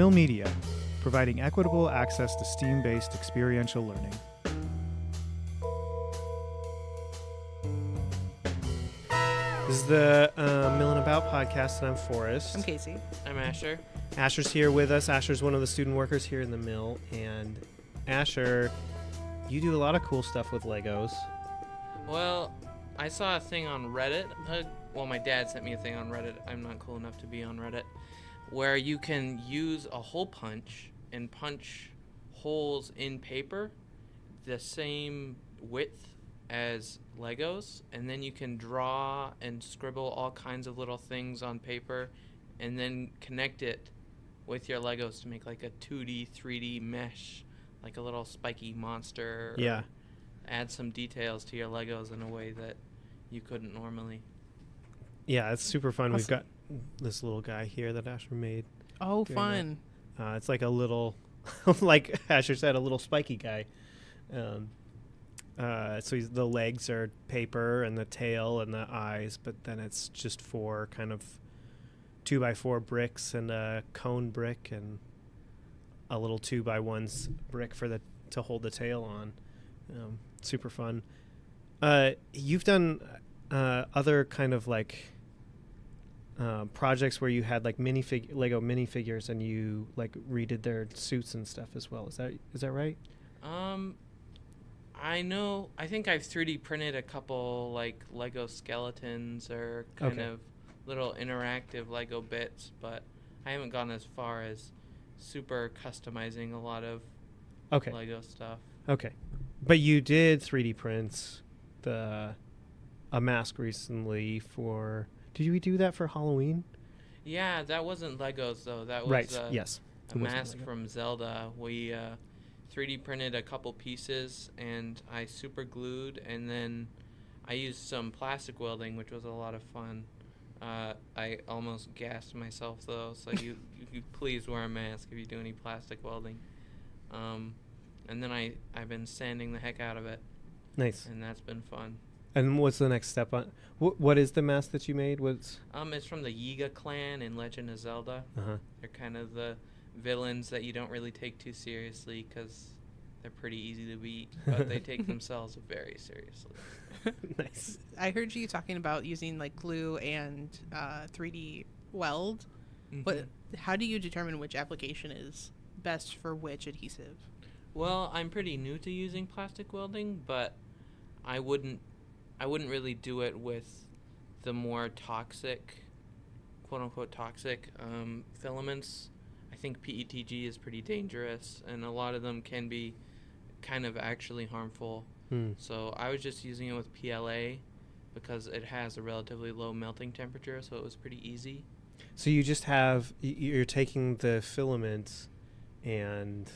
Mill Media, providing equitable access to STEAM-based experiential learning. This is the Millin About podcast, and I'm Forrest. I'm Kacey. I'm Asher. Asher's here with us. Asher's one of the student workers here in the mill. And Asher, you do a lot of cool stuff with Legos. Well, I saw a thing on Reddit. My dad sent me a thing on Reddit. I'm not cool enough to be on Reddit. Where you can use a hole punch and punch holes in paper the same width as Legos, and then you can draw and scribble all kinds of little things on paper and then connect it with your Legos to make like a 2D, 3D mesh, like a little spiky monster. Yeah. Add some details to your Legos in a way that you couldn't normally. Yeah, it's super fun. Awesome. We've got this little guy here that Asher made. Oh, fun. It's like a little, like Asher said, a little spiky guy. So the legs are paper and the tail and the eyes, but then it's just 4 kind of 2x4 bricks and a cone brick and a little 2x1 brick to hold the tail on. Super fun. You've done other kind of like projects where you had like Lego minifigures and you like redid their suits and stuff as well. Is that right? I think I've 3D printed a couple like Lego skeletons or kind of little interactive Lego bits, but I haven't gone as far as super customizing a lot of Lego stuff. Okay. But you did 3D prints a mask recently for... Did we do that for Halloween? Yeah, that wasn't Legos though. That was right. Yes. a mask from Zelda. We 3D printed a couple pieces and I super glued, and then I used some plastic welding, which was a lot of fun. I almost gassed myself though, so you please wear a mask if you do any plastic welding. And then I've been sanding the heck out of it. Nice. And that's been fun. And what's the next step on? What is the mask that you made? It's from the Yiga clan in Legend of Zelda. Uh-huh. They're kind of the villains that you don't really take too seriously because they're pretty easy to beat, but they take themselves very seriously. Nice. I heard you talking about using like glue and 3D weld. Mm-hmm. But how do you determine which application is best for which adhesive? Well, I'm pretty new to using plastic welding, but I wouldn't really do it with the more toxic, quote-unquote toxic filaments. I think PETG is pretty dangerous, and a lot of them can be kind of actually harmful. So I was just using it with PLA because it has a relatively low melting temperature, so it was pretty easy. So you just you're taking the filaments and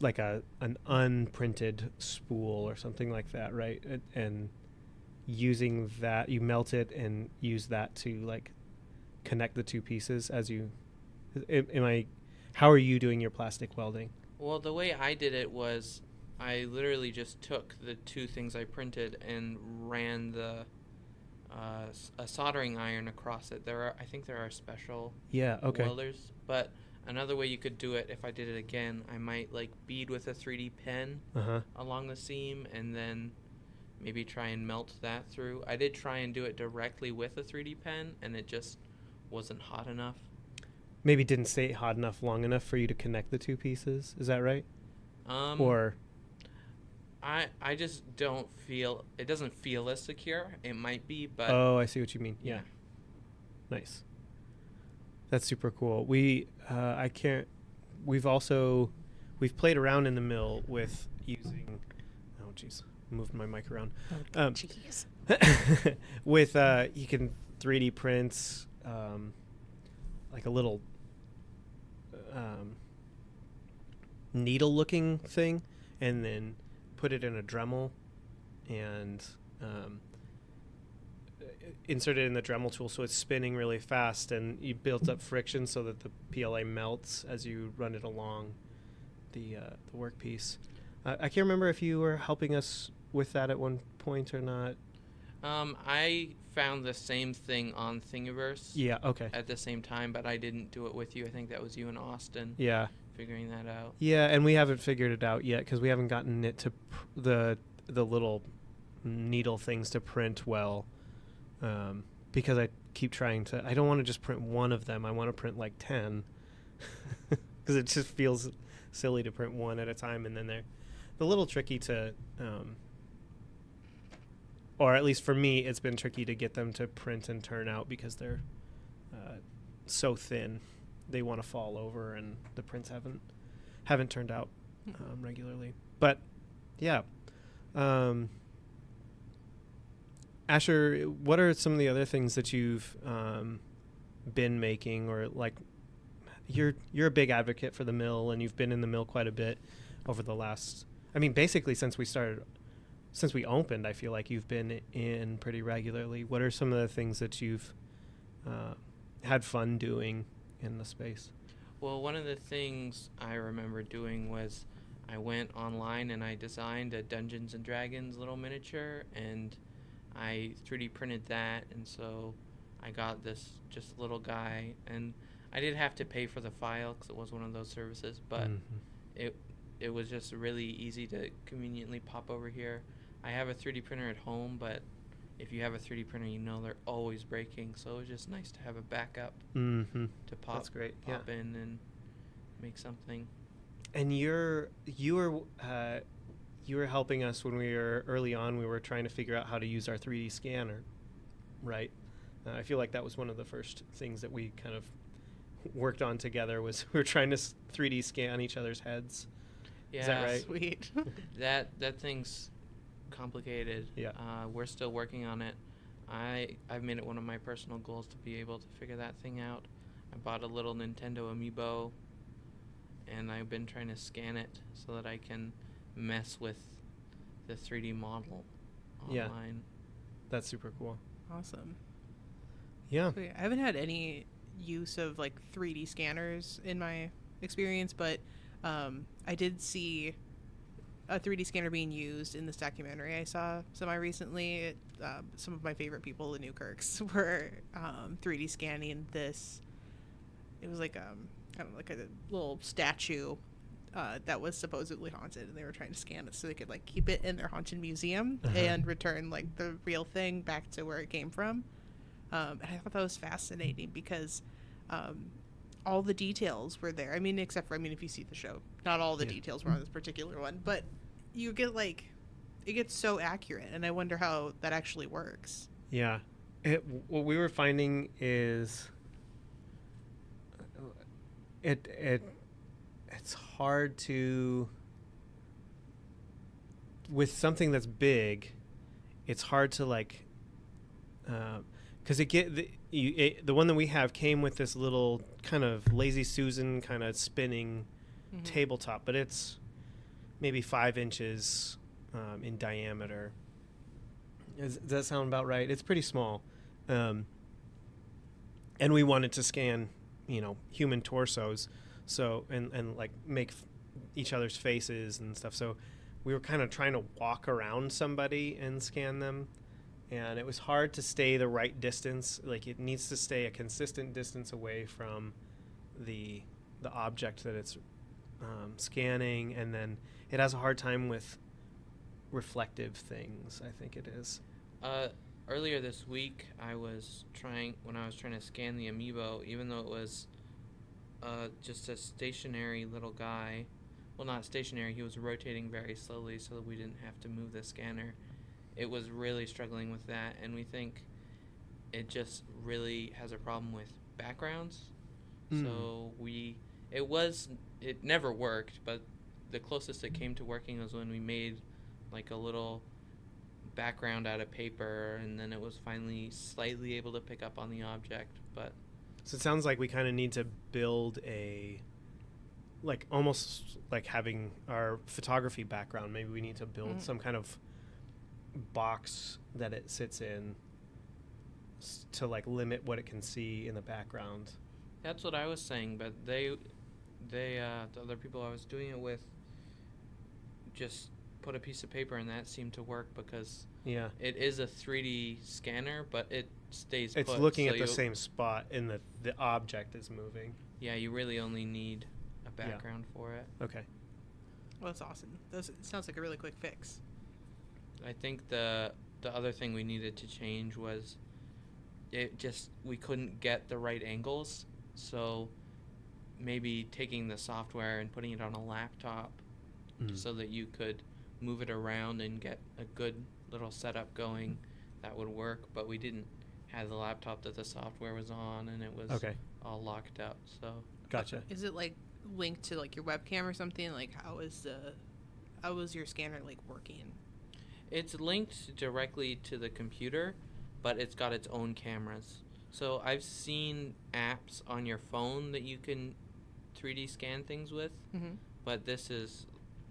like an unprinted spool or something like that, right? And using that, you melt it and use that to like connect the two pieces as you... How are you doing your plastic welding? Well, the way I did it was I literally just took the 2 things I printed and ran a soldering iron across it. I think there are special welders, but another way you could do it, if I did it again, I might like bead with a 3D pen along the seam and then maybe try and melt that through. I did try and do it directly with a 3D pen, and it just wasn't hot enough. Maybe didn't stay hot enough long enough for you to connect the 2 pieces. Is that right? Or I just don't feel it doesn't feel as secure. It might be, but I see what you mean. Yeah. Nice. That's super cool. We've played around in the mill with using moved my mic around. Jeez. With you can 3D print like a little needle looking thing and then put it in a Dremel and insert it in the Dremel tool so it's spinning really fast, and you build up friction so that the PLA melts as you run it along the workpiece. I can't remember if you were helping us with that at one point or not. I found the same thing on Thingiverse Yeah. Okay. at the same time, but I didn't do it with you. I think that was you and Austin Yeah. figuring that out. Yeah, and we haven't figured it out yet because we haven't gotten it to the little needle things to print well. Because I keep trying to. I don't want to just print one of them. I want to print like 10, because it just feels silly to print one at a time, and then they're a little tricky to. Or at least for me, it's been tricky to get them to print and turn out because they're so thin. They want to fall over, and the prints haven't turned out regularly. But yeah, Asher, what are some of the other things that you've been making, or like you're a big advocate for the mill, and you've been in the mill quite a bit over the last. I mean, basically since we opened, I feel like you've been in pretty regularly. What are some of the things that you've had fun doing in the space? Well, one of the things I remember doing was I went online and I designed a Dungeons and Dragons little miniature, and I 3D printed that, and so I got this just little guy, and I did have to pay for the file because it was one of those services, but it was just really easy to conveniently pop over here. I have a 3D printer at home, but if you have a 3D printer, you know they're always breaking, so it was just nice to have a backup to pop. That's great. Pop in and make something. And you were helping us when we were early on. We were trying to figure out how to use our 3D scanner, right? I feel like that was one of the first things that we kind of worked on together. Was we were trying to 3D scan each other's heads. Yeah, is that right? Sweet. that thing's complicated. Yeah. We're still working on it. I've made it one of my personal goals to be able to figure that thing out. I bought a little Nintendo Amiibo, and I've been trying to scan it so that I can mess with the 3D model online. Yeah. That's super cool. Awesome. Yeah. So, yeah, I haven't had any use of like 3D scanners in my experience, but I did see a 3D scanner being used in this documentary I saw semi-recently. Some of my favorite people, the Newkirks, were 3D scanning this. It was like kind of like a little statue that was supposedly haunted, and they were trying to scan it so they could like keep it in their haunted museum and return like the real thing back to where it came from. And I thought that was fascinating because all the details were there. I mean, except for, if you see the show, not all the details were on this particular one, but you get like, it gets so accurate, and I wonder how that actually works. Yeah. What we were finding is it's hard to, with something that's big, it's hard to like, because the one that we have came with this little kind of Lazy Susan kind of spinning tabletop, but it's maybe 5 inches in diameter. Does that sound about right? It's pretty small, and we wanted to scan, human torsos, so and like make each other's faces and stuff. So we were kind of trying to walk around somebody and scan them. And it was hard to stay the right distance. Like, it needs to stay a consistent distance away from the object that it's scanning, and then it has a hard time with reflective things, I think it is. Earlier this week, when I was trying to scan the Amiibo, even though it was just a stationary little guy, well, not stationary, he was rotating very slowly so that we didn't have to move the scanner. It was really struggling with that, and we think it just really has a problem with backgrounds. So it never worked, but the closest it came to working was when we made like a little background out of paper, and then it was finally slightly able to pick up on the object. But so it sounds like we kind of need to build almost like having our photography background. Maybe we need to build some kind of box that it sits in to like limit what it can see in the background. That's what I was saying, but the other people I was doing it with just put a piece of paper in that seemed to work because Yeah. it is a 3D scanner, but it stays It's put. looking so at the same spot and the object is moving. Yeah, you really only need a background for it. Okay. Well, that's awesome. It sounds like a really quick fix. I think the other thing we needed to change was we couldn't get the right angles, so maybe taking the software and putting it on a laptop so that you could move it around and get a good little setup going, that would work. But we didn't have the laptop that the software was on, and it was all locked up. So Gotcha. Is it like linked to like your webcam or something? Like how is your scanner like working? it's linked directly to the computer, but it's got its own cameras. So I've seen apps on your phone that you can 3D scan things with, but this is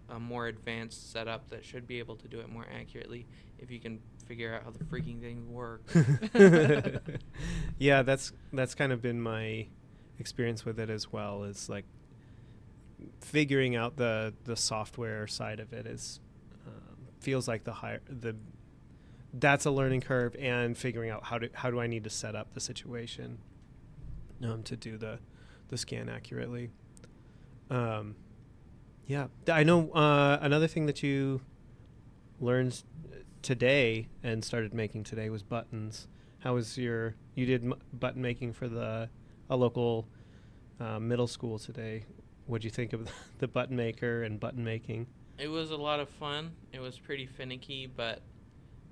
a more advanced setup that should be able to do it more accurately if you can figure out how the freaking thing works. Yeah, that's kind of been my experience with it as well, is like figuring out the software side of it is feels like that's a learning curve, and figuring out how do I need to set up the situation to do the scan accurately. Yeah, I know another thing that you learned today and started making today was buttons. How was you did button making for a local middle school today. What'd you think of the button maker and button making? It was a lot of fun. It was pretty finicky, but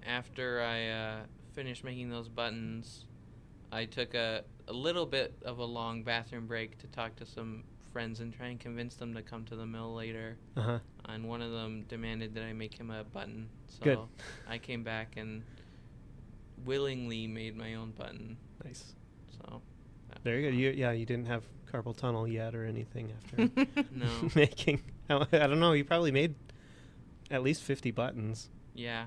after I finished making those buttons, I took a little bit of a long bathroom break to talk to some friends and try and convince them to come to the mill later. And one of them demanded that I make him a button. So Good. I came back and willingly made my own button. Nice. So very good. You didn't have carpal tunnel yet or anything after no. making. I don't know. You probably made at least 50 buttons. Yeah.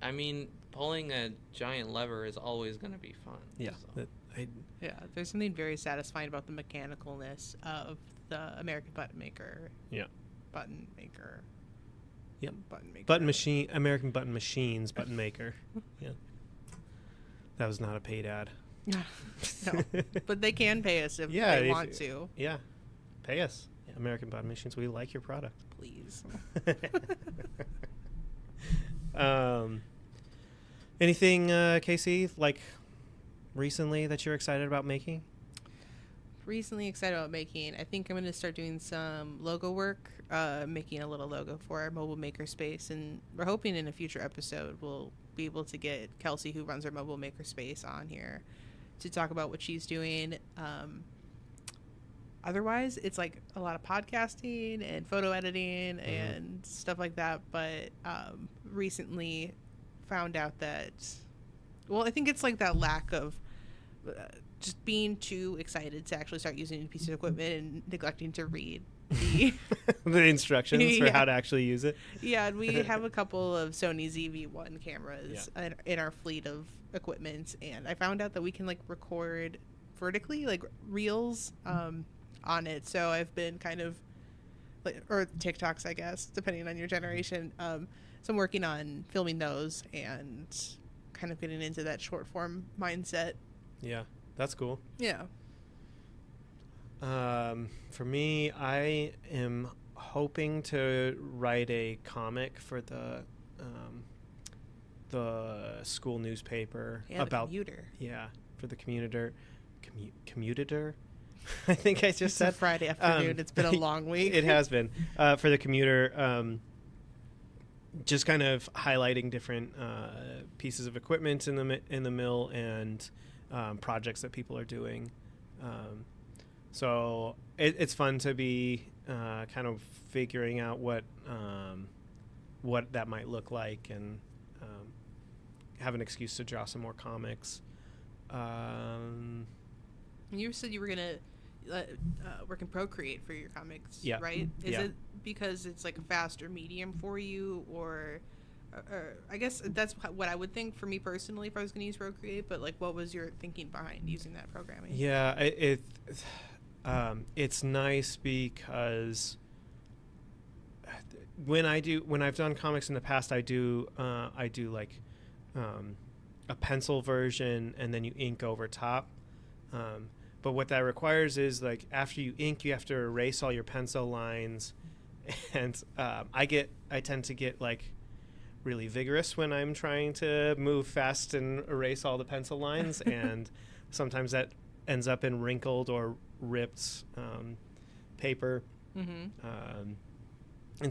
I mean, pulling a giant lever is always going to be fun. Yeah. So. Yeah, there's something very satisfying about the mechanicalness of the American button maker. Yeah. Button maker. Yep. Button maker. Button machine. American Button Machines button maker. Yeah. That was not a paid ad. No, but they can pay us if they want to. Yeah. Pay us. Yeah, American Button Machines. We like your product. Please. Anything, Kacey, like recently that you're excited about making? Recently excited about making. I think I'm going to start doing some logo work, making a little logo for our mobile maker space, and we're hoping in a future episode we'll be able to get Kelsey, who runs our mobile maker space, on here to talk about what she's doing. Otherwise, it's like a lot of podcasting and photo editing and stuff like that. But recently found out that, well, I think it's like that lack of just being too excited to actually start using a piece of equipment and neglecting to read the instructions for how to actually use it. Yeah, and we have a couple of Sony ZV-1 cameras in our fleet of equipment, and I found out that we can like record vertically, like reels on it. So I've been kind of or TikToks, I guess, depending on your generation. So I'm working on filming those and kind of getting into that short form mindset. Yeah, that's cool. Yeah. For me, I am hoping to write a comic for the school newspaper about the commuter. Yeah, for the commuter. I think I just it's said a Friday afternoon. It's been a long week. It has been for the commuter. Just kind of highlighting different pieces of equipment in the mill and projects that people are doing. So it's fun to be kind of figuring out what that might look like, and have an excuse to draw some more comics. You said you were gonna work in Procreate for your comics, yeah. right? Is yeah. it because it's like a faster medium for you, or I guess that's what I would think for me personally if I was going to use Procreate, but like what was your thinking behind using that programming? Yeah, it's nice because when I've done comics in the past, I do like a pencil version, and then you ink over top. But what that requires is, like, after you ink, you have to erase all your pencil lines, and I tend to get like really vigorous when I'm trying to move fast and erase all the pencil lines, and sometimes that ends up in wrinkled or ripped paper. And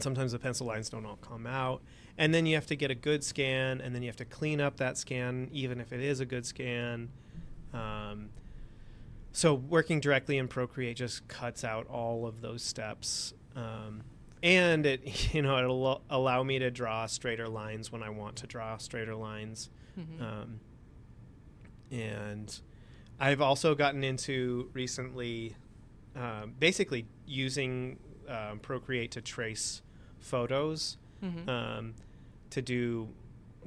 sometimes the pencil lines don't all come out, and then you have to get a good scan, and then you have to clean up that scan even if it is a good scan. So working directly in Procreate just cuts out all of those steps, and it'll allow me to draw straighter lines when I want to draw straighter lines. And I've also gotten into recently basically using Procreate to trace photos, to do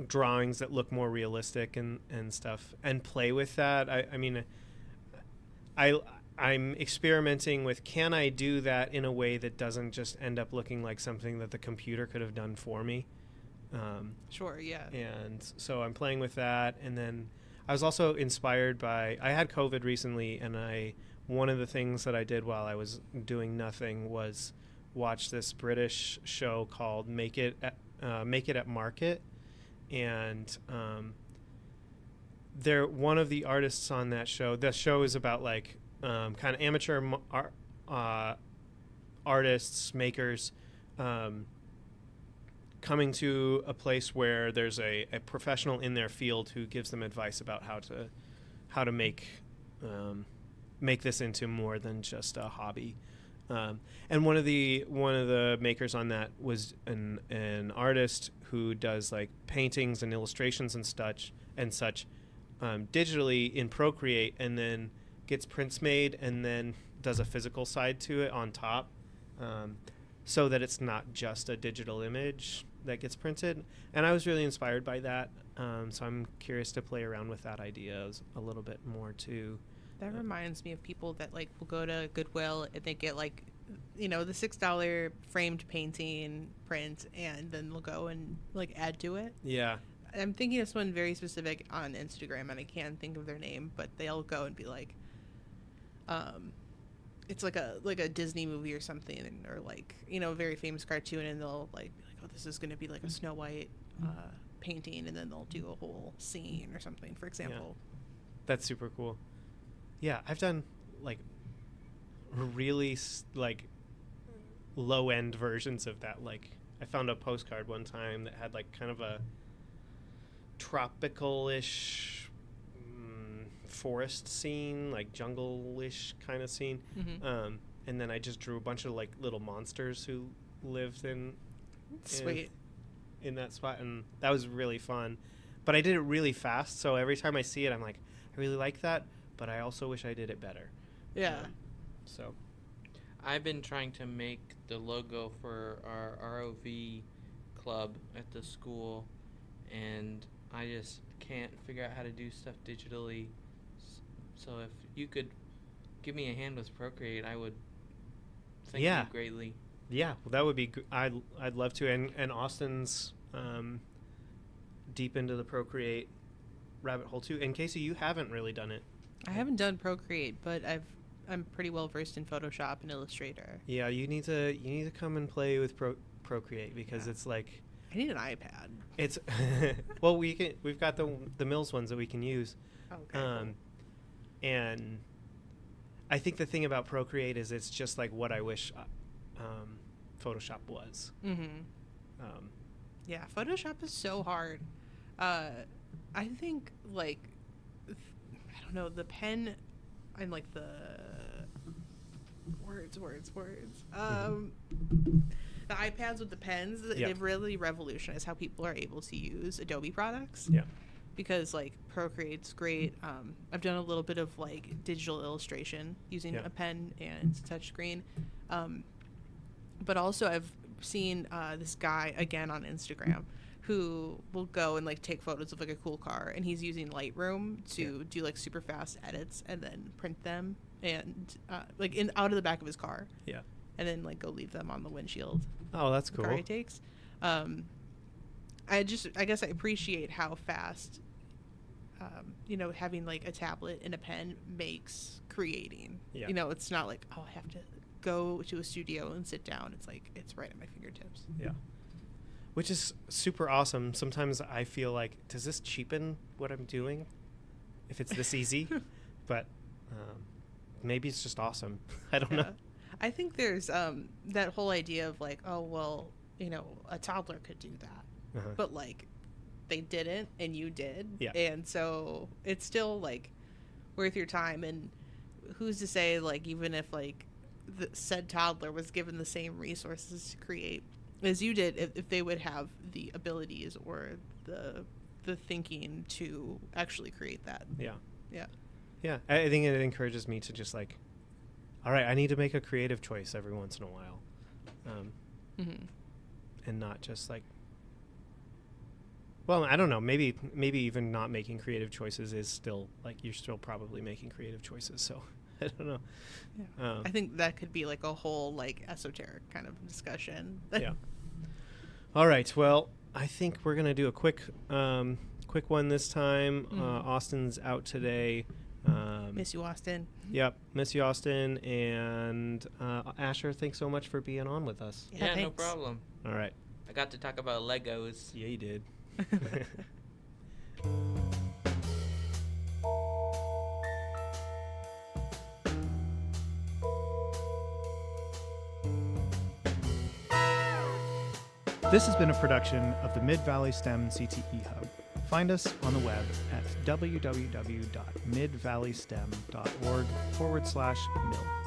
drawings that look more realistic and stuff, and play with that. I'm experimenting with, can I do that in a way that doesn't just end up looking like something that the computer could have done for me? Sure, yeah. And so I'm playing with that. And then I was also inspired by, I had COVID recently, and one of the things that I did while I was doing nothing was watch this British show called Make It at Market. And they're one of the artists on that show. The show is about like kind of amateur artists, makers, coming to a place where there's a professional in their field who gives them advice about how to make this into more than just a hobby. And one of the makers on that was an artist who does like paintings and illustrations and such digitally in Procreate, and then gets prints made and then does a physical side to it on top, so that it's not just a digital image that gets printed. And I was really inspired by that, so I'm curious to play around with that idea a little bit more too. That reminds me of people that like will go to Goodwill and they get like, the $6 framed painting print, and then they'll go and like add to it. Yeah. I'm thinking of someone very specific on Instagram, and I can't think of their name, but they'll go and be like, it's like a Disney movie or something, or like, a very famous cartoon, and they'll like be like, oh, this is going to be like a Snow White painting, and then they'll do a whole scene or something, for example. Yeah. That's super cool. Yeah, I've done like really like low end versions of that. Like, I found a postcard one time that had like kind of a tropical-ish forest scene, like jungle-ish kind of scene. And then I just drew a bunch of like little monsters who lived in that spot, and that was really fun. But I did it really fast, so every time I see it, I'm like, I really like that, but I also wish I did it better. Yeah. So I've been trying to make the logo for our ROV club at the school, and I just can't figure out how to do stuff digitally. So if you could give me a hand with Procreate, I would thank you greatly. Yeah, well, that would be I'd love to. And Austin's deep into the Procreate rabbit hole too. And Kacey, you haven't really done it. I haven't done Procreate, but I'm pretty well versed in Photoshop and Illustrator. Yeah, you need to come and play with Procreate, because it's like, I need an iPad. It's well, we've got the Mills ones that we can use. Okay. Cool. And I think the thing about Procreate is it's just like what I wish Photoshop was. Yeah, Photoshop is so hard. I think like, I don't know, the pen and like the words. The iPads with the pens, they've really revolutionized how people are able to use Adobe products. Yeah. Because like Procreate's great. I've done a little bit of like digital illustration using a pen and touchscreen. But also I've seen this guy again on Instagram who will go and like take photos of like a cool car, and he's using Lightroom to do like super fast edits and then print them and like out of the back of his car. Yeah. and then like go leave them on the windshield. Oh, that's The cool. car he takes. I guess I appreciate how fast, having like a tablet and a pen makes creating. Yeah. It's not like, oh, I have to go to a studio and sit down. It's like, it's right at my fingertips. Yeah. Which is super awesome. Sometimes I feel like, does this cheapen what I'm doing if it's this easy? But maybe it's just awesome. I don't know. I think there's that whole idea of like, oh, well, a toddler could do that. Uh-huh. But like they didn't and you did. Yeah. And so it's still like worth your time. And who's to say, like, even if like the said toddler was given the same resources to create as you did, if they would have the abilities or the thinking to actually create that. Yeah. Yeah. Yeah. I think it encourages me to just like, all right, I need to make a creative choice every once in a while. And not just like, well, I don't know, maybe even not making creative choices is still like, you're still probably making creative choices. So I don't know. Yeah. I think that could be like a whole like esoteric kind of discussion. Yeah. All right. Well, I think we're going to do a quick one this time. Austin's out today. Miss you, Austin. Yep. Miss you, Austin. And Asher, thanks so much for being on with us. Yeah, no thanks. problem. All right. I got to talk about Legos. Yeah, you did. This has been a production of the Mid-Valley STEM-CTE Hub. Find us on the web at www.midvalleystem.org/mill.